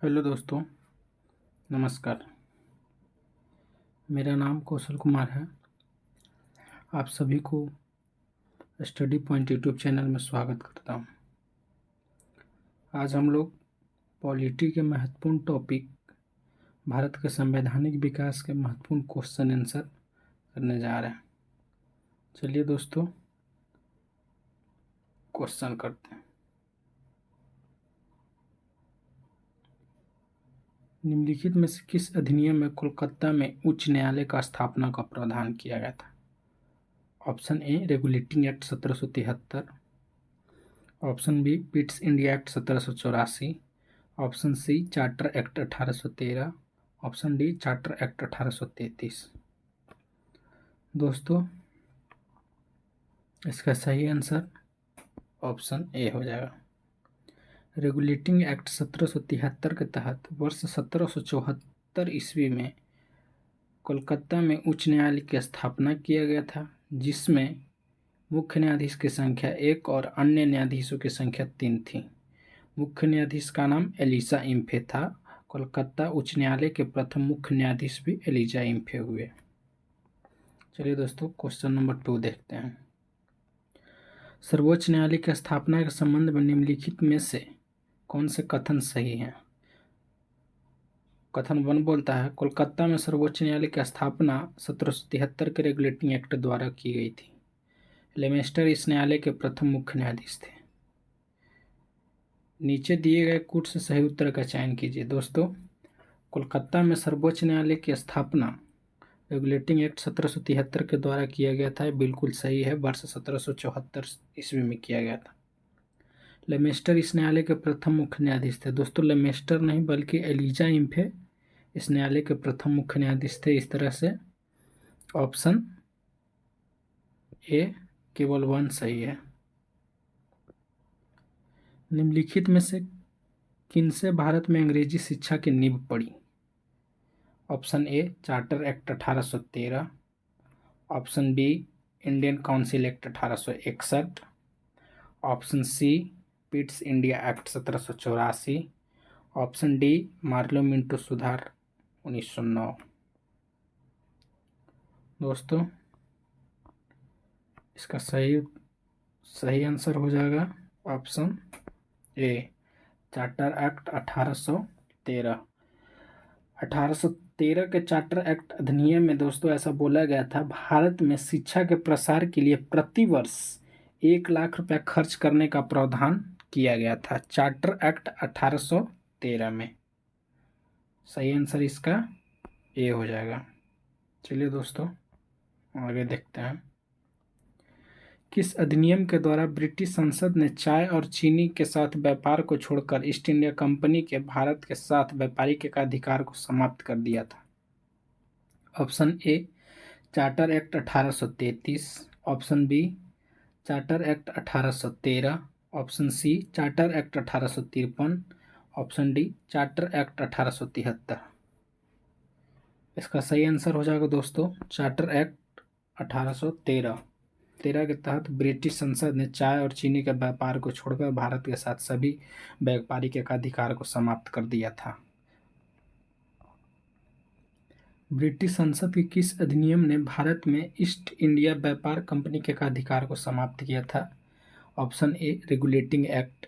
Hello दोस्तों, नमस्कार। मेरा नाम कौशल कुमार है। आप सभी को स्टडी पॉइंट यूट्यूब चैनल में स्वागत करता हूं। आज हम लोग पॉलिटी के महत्वपूर्ण टॉपिक भारत के संवैधानिक विकास के महत्वपूर्ण क्वेश्चन आंसर करने जा रहे हैं। चलिए दोस्तों, क्वेश्चन करते हैं। निम्नलिखित में से किस अधिनियम में कोलकाता में उच्च न्यायालय का स्थापना का प्रावधान किया गया था? Option A regulating act 1773, option B Pitt's India act 1784, option C charter act 1813, option D charter act 1833। दोस्तों, इसका सही आंसर ऑप्शन ए हो जाएगा। रेगुलेटिंग एक्ट 1773 के तहत वर्ष 1774 ईस्वी में कोलकाता में उच्च न्यायालय की स्थापना किया गया था, जिसमें मुख्य न्यायाधीश की संख्या 1 और अन्य न्यायाधीशों की संख्या 3 थी। मुख्य न्यायाधीश का नाम एलिसा इम्फे था। कोलकाता उच्च न्यायालय के प्रथम मुख्य न्यायाधीश भी एलिजा इम्फे हुए। चलिए दोस्तों, क्वेश्चन नंबर 2 देखते हैं। सर्वोच्च न्यायालय की स्थापना के संबंध में निम्नलिखित में से कौन से कथन सही हैं? कथन 1 बोलता है, कोलकाता में सर्वोच्च न्यायालय की स्थापना 1773 के रेगुलेटिंग एक्ट द्वारा की गई थी। लेमेस्टर इस न्यायालय के प्रथम मुख्य न्यायाधीश थे। नीचे दिए गए कूट से सही उत्तर का चयन कीजिए। दोस्तों, कोलकाता में सर्वोच्च न्यायालय की स्थापना रेगुलेटिंग एक्ट 1773 के द्वारा किया गया था। बिल्कुल सही है, वर्ष 1774 ईस्वी में किया गया था। लेमेस्टर इस न्यायालय के प्रथम मुख्य न्यायाधीश थे। दोस्तों, लेमेस्टर नहीं बल्कि एलिजा इम्फे इस न्यायालय के प्रथम मुख्य न्यायाधीश थे। इस तरह से ऑप्शन ए केवल 1 सही है। निम्नलिखित में से किनसे भारत में अंग्रेजी शिक्षा की नींव पड़ी? Option A charter act 1813, option B Indian council act 1861, option C Pitt's India act 1784, option D Morley Minto सुधार 1909। दोस्तों, इसका सही आंसर हो जाएगा ऑप्शन ए चार्टर एक्ट 1813। 1813 के चार्टर एक्ट अधिनियम में दोस्तों ऐसा बोला गया था, भारत में शिक्षा के प्रसार के लिए प्रतिवर्ष 1 लाख रुपया खर्च करने का प्रावधान किया गया था चार्टर एक्ट 1813 में। सही आंसर इसका ए हो जाएगा। चलिए दोस्तों, आगे देखते हैं। किस अधिनियम के द्वारा ब्रिटिश संसद ने चाय और चीनी के साथ व्यापार को छोड़कर ईस्ट इंडिया कंपनी के भारत के साथ व्यापारिक एकाधिकार को समाप्त कर दिया था? Option A charter act 1833, option B charter act 1813, option C charter act 1853, option D charter act 1873। इसका सही आंसर हो जाएगा दोस्तों चार्टर एक्ट 1813 के तहत ब्रिटिश संसद ने चाय और चीनी के व्यापार को छोड़कर भारत के साथ सभी व्यापारिक एकाधिकार को समाप्त कर दिया था। ब्रिटिश संसद के किस अधिनियम ने भारत में ईस्ट इंडिया व्यापार कंपनी के एकाधिकार को समाप्त किया था? Option A regulating act,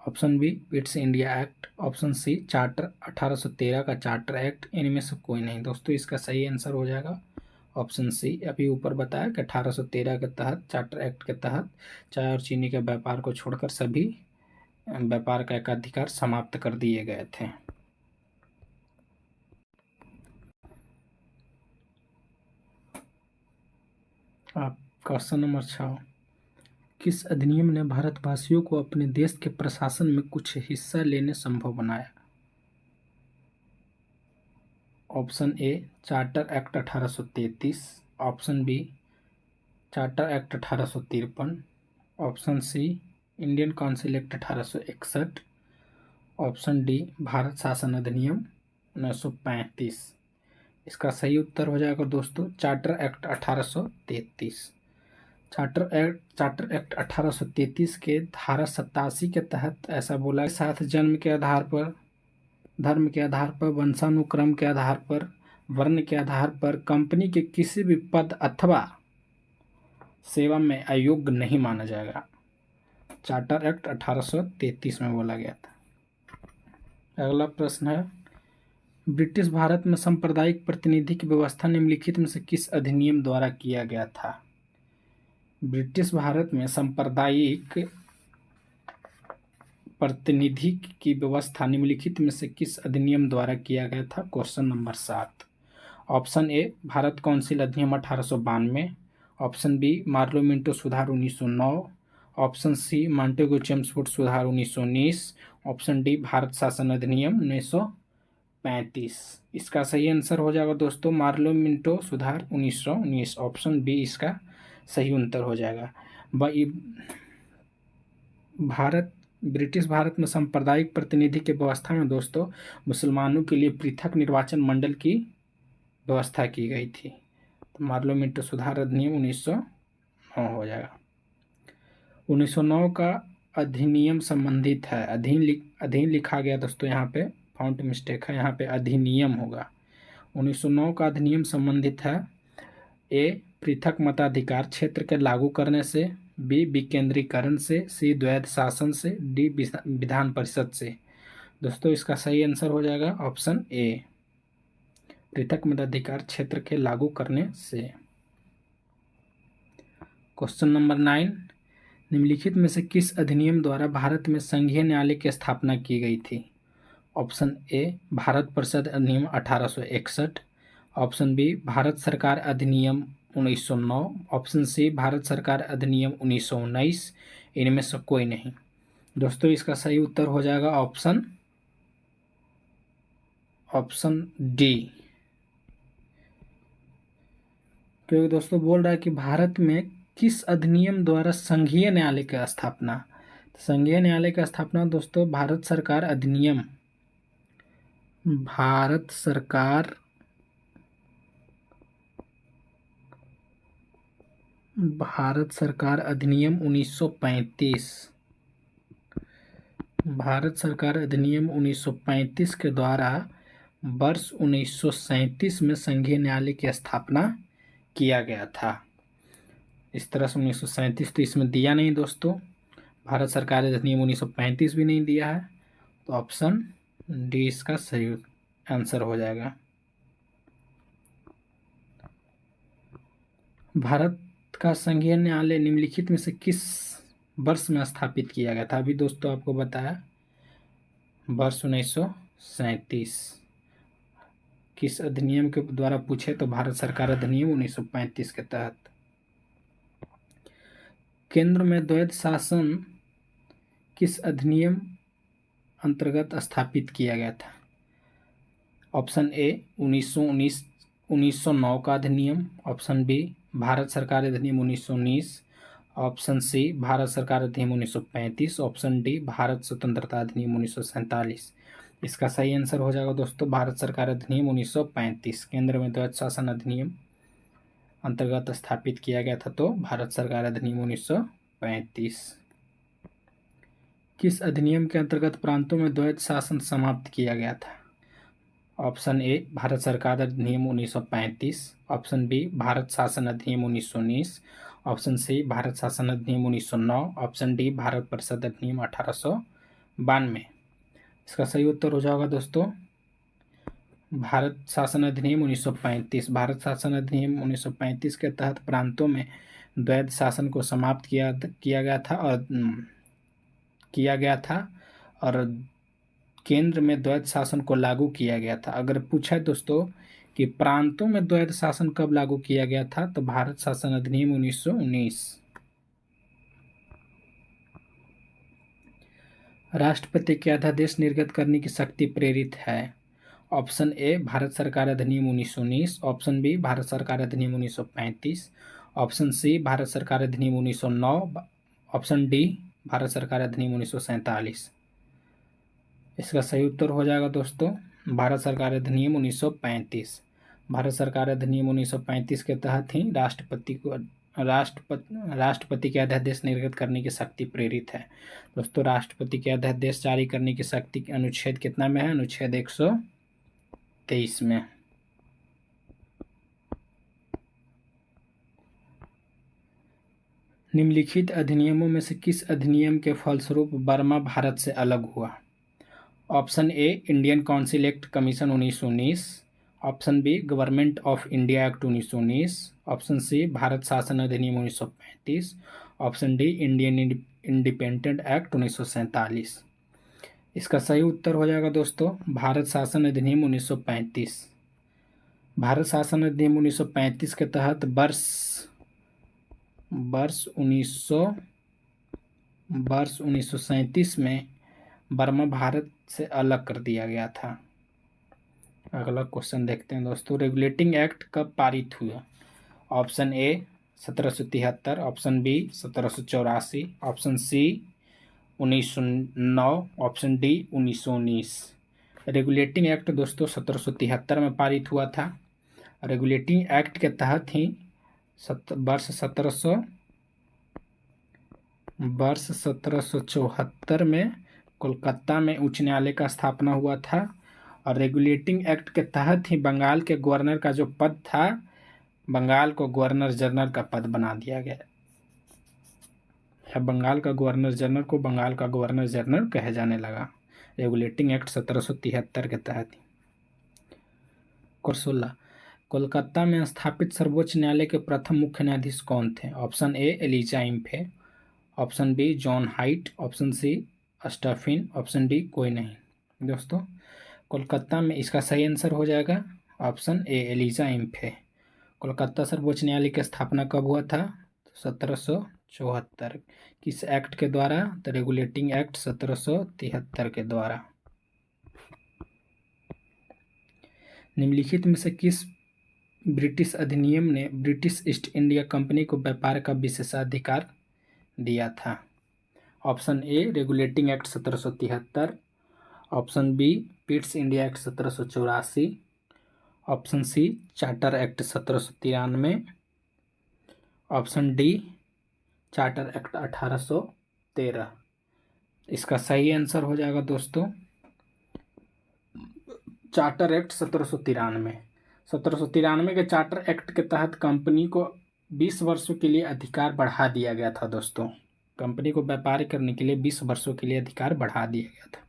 option B Pitt's India act, option C charter 1813 का चार्टर एक्ट। इनमें से कोई नहीं। दोस्तों, इसका सही आंसर हो जाएगा ऑप्शन सी। अभी ऊपर बताया कि 1813 के तहत चार्टर एक्ट के तहत चाय और चीनी के व्यापार को छोड़कर सभी व्यापार का एकाधिकार समाप्त कर दिए गए थे। आप क्वेश्चन नंबर 6, किस अधिनियम ने भारतवासियों को अपने देश के प्रशासन में कुछ हिस्सा लेने संभव बनाया? Option A charter act 1833, option B charter act 1853, option C Indian council act 1861, option D Bharat शासन अधिनियम 1935। इसका सही उत्तर हो जाएगा दोस्तों चार्टर एक्ट 1833। चार्टर एक्ट 1833 के धारा 87 के तहत ऐसा बोला, साथ जन्म के आधार पर धर्म के आधार पर, वंशानुक्रम के आधार पर, वर्ण के आधार पर कंपनी के किसी भी पद अथवा सेवा में अयोग्य नहीं माना जाएगा। चार्टर एक्ट 1833 में बोला गया था। अगला प्रश्न है, ब्रिटिश भारत में सांप्रदायिक प्रतिनिधि की व्यवस्था निम्नलिखित में से किस अधिनियम द्वारा किया गया था? ब्रिटिश भारत में सांप्रदायिक प्रतिनिधि की व्यवस्था निम्नलिखित में से किस अधिनियम द्वारा किया गया था? Question number 7। Option A Bharat council अधिनियम 1892, ऑप्शन बी मार्लो मिंटो सुधार 1909, ऑप्शन सी मॉन्टेगू चेम्सफोर्ड सुधार 1919, ऑप्शन डी भारत शासन अधिनियम 1935। इसका सही आंसर हो जाएगा दोस्तों मार्लो मिंटो सुधार 1919। ऑप्शन बी इसका सही उत्तर हो जाएगा। ब्रिटिश भारत में सांप्रदायिक प्रतिनिधि की व्यवस्था में दोस्तों मुसलमानों के लिए पृथक निर्वाचन मंडल की व्यवस्था की गई थी। तो मार्लो मिंटो सुधार अधिनियम 1909 हो जाएगा। 1909 का अधिनियम संबंधित है, अधीन लिखा गया दोस्तों, यहाँ पे फाउंट मिस्टेक है, यहाँ पे अधिनियम होगा। 1909 का अधिनियम संबंधित है ए पृथक मताधिकार क्षेत्र के लागू करने से, बी विकेंद्रीकरण से, सी द्वैध शासन से, डी विधान परिषद से। दोस्तों इसका सही आंसर हो जाएगा ऑप्शन ए पृथक मताधिकार क्षेत्र के लागू करने से। क्वेश्चन नंबर 9, निम्नलिखित में से किस अधिनियम द्वारा भारत में संघीय न्यायालय की स्थापना की गई थी? ऑप्शन ए भारत परिषद अधिनियम 1861, ऑप्शन बी भारत सरकार अधिनियम 1909, ऑप्शन सी भारत सरकार अधिनियम 1919। इनमें से कोई नहीं। दोस्तों इसका सही उत्तर हो जाएगा ऑप्शन डी, क्योंकि दोस्तों बोल रहा है कि भारत में किस अधिनियम द्वारा संघीय न्यायालय की स्थापना। संघीय न्यायालय की स्थापना दोस्तों भारत सरकार अधिनियम 1935। भारत सरकार अधिनियम 1935 के द्वारा वर्ष 1937 में संघीय न्यायालय की स्थापना किया गया था। इस तरह से 1937 तो इसमें दिया नहीं दोस्तों, भारत सरकार अधिनियम 1935 भी नहीं दिया है, तो ऑप्शन डी इसका सही आंसर हो जाएगा। भारत का संघीय न्यायालय निम्नलिखित में से किस वर्ष में स्थापित किया गया था? अभी दोस्तों आपको बताया वर्ष 1937। किस अधिनियम के द्वारा पूछे तो भारत सरकार अधिनियम 1935 के तहत। केंद्र में द्वैध शासन किस अधिनियम अंतर्गत स्थापित किया गया था? ऑप्शन ए 1909 का अधिनियम, ऑप्शन बी भारत सरकार अधिनियम 1919, ऑप्शन सी भारत सरकार अधिनियम 1935, ऑप्शन डी भारत स्वतंत्रता अधिनियम 1947। इसका सही आंसर हो जाएगा दोस्तों भारत सरकार अधिनियम 1935। केंद्र में द्वैध शासन अधिनियम अंतर्गत स्थापित किया गया था, तो भारत सरकार अधिनियम 1935। किस अधिनियम के अंतर्गत प्रांतों में द्वैध शासन समाप्त किया गया था? ऑप्शन ए भारत सरकार अधिनियम 1935, ऑप्शन बी भारत शासन अधिनियम 1919, ऑप्शन सी भारत शासन अधिनियम 1909, ऑप्शन डी भारत परिषद अधिनियम 1892। इसका सही उत्तर हो जाएगा दोस्तों भारत शासन अधिनियम 1935। भारत शासन अधिनियम 1935 के तहत प्रांतों में द्वैध शासन को समाप्त किया गया था और केंद्र में द्वैध शासन को लागू किया गया था। अगर पूछा है दोस्तों कि प्रांतों में द्वैध शासन कब लागू किया गया था, तो भारत शासन अधिनियम 1919। राष्ट्रपति के अध्यादेश निर्गत करने की शक्ति प्रेरित है? ऑप्शन ए भारत सरकार अधिनियम 1919, ऑप्शन बी भारत सरकार अधिनियम 1935, ऑप्शन सी भारत सरकार अधिनियम 1909, ऑप्शन डी भारत सरकार अधिनियम 1947। इसका सही उत्तर हो जाएगा दोस्तों भारत सरकार अधिनियम 1935। भारत सरकार अधिनियम 1935 के तहत ही राष्ट्रपति को राष्ट्रपति के अध्यादेश निर्गत करने की शक्ति प्रेरित है। दोस्तों राष्ट्रपति के अध्यादेश जारी करने की शक्ति अनुच्छेद कितना में है? अनुच्छेद 123 में। निम्नलिखित अधिनियमों में से किस अधिनियम के फलस्वरूप बर्मा भारत से अलग हुआ? Option A Indian council act commission 1919, option B government of India act 1919, option C Bharat शासन अधिनियम 1935, option D Indian independent act 1947। इसका सही उत्तर हो जाएगा दोस्तों भारत शासन अधिनियम 1935। भारत शासन अधिनियम 1935 के तहत वर्ष 1937 में बर्मा भारत से अलग कर दिया गया था। अगला क्वेश्चन देखते हैं दोस्तों, रेगुलेटिंग एक्ट कब पारित हुआ? Option A 1773, option B 1784, option C 1909, option D 1919। Regulating act दोस्तों 1773 में पारित हुआ था। रेगुलेटिंग एक्ट के तहत ही वर्ष 1774 में कोलकाता में उच्च न्यायालय का स्थापना हुआ था। और रेगुलेटिंग एक्ट के तहत ही बंगाल के गवर्नर का जो पद था, बंगाल को गवर्नर जनरल का पद बना दिया गया। बंगाल का गवर्नर जनरल को बंगाल का गवर्नर जनरल कहे जाने लगा रेगुलेटिंग एक्ट 1773 के तहत। 16 कोलकाता में स्थापित सर्वोच्च न्यायालय के प्रथम मुख्य न्यायाधीश कौन थे? Option A Elijah Impey, option B John Hyde, option C Stephen, option D कोई नहीं। दोस्तों कोलकाता में इसका सही आंसर हो जाएगा ऑप्शन ए एलिजा इम्फे। कोलकाता सर्वोच्च न्यायालय की स्थापना कब हुआ था? 1774। किस एक्ट के द्वारा? तो रेगुलेटिंग एक्ट 1773 के द्वारा। निम्नलिखित में से किस ब्रिटिश अधिनियम ने ब्रिटिश ईस्ट इंडिया कंपनी को व्यापार का विशेषाधिकार दिया था? Option A regulating act 1773, option B Pitt's India act 1784, option C charter act 1793, option D charter act 1813। इसका सही आंसर हो जाएगा दोस्तों चार्टर एक्ट 1793। 1793 के चार्टर एक्ट के तहत कंपनी को 20 वर्षों के लिए अधिकार बढ़ा दिया गया था। दोस्तों कंपनी को व्यापार करने के लिए 20 वर्षों के लिए अधिकार बढ़ा दिया गया था।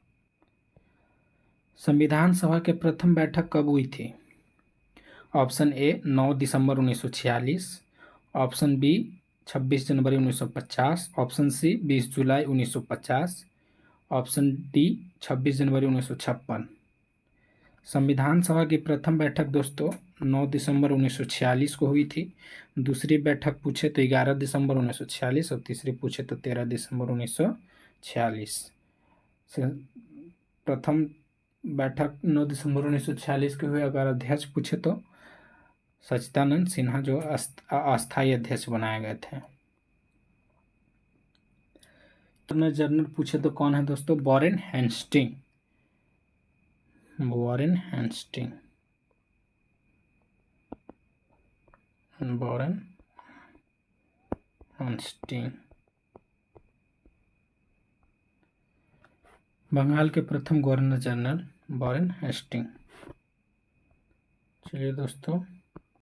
संविधान सभा के प्रथम बैठक कब हुई थी? ऑप्शन ए 9 दिसंबर 1946, ऑप्शन बी 26 जनवरी 1950, ऑप्शन सी 20 जुलाई 1950, ऑप्शन डी 26 जनवरी 1956। संविधान सभा की प्रथम बैठक दोस्तों 9 दिसंबर 1946 को हुई थी। दूसरी बैठक पूछे तो 11 दिसंबर 1946 और तीसरी पूछे तो 13 दिसंबर 1946। प्रथम बैठक 9 दिसंबर 1946 को हुई। अगर अध्यक्ष पूछे तो सच्चिदानंद सिन्हा जो अस्थायी अध्यक्ष बनाए गए थे। गवर्नर जनरल पूछे तो कौन है दोस्तों? Warren Hastings. Warren Hastings. Warren Hastings Bengal के प्रथम गवर्नर जनरल वॉरेन हेस्टिंग। चलिए दोस्तों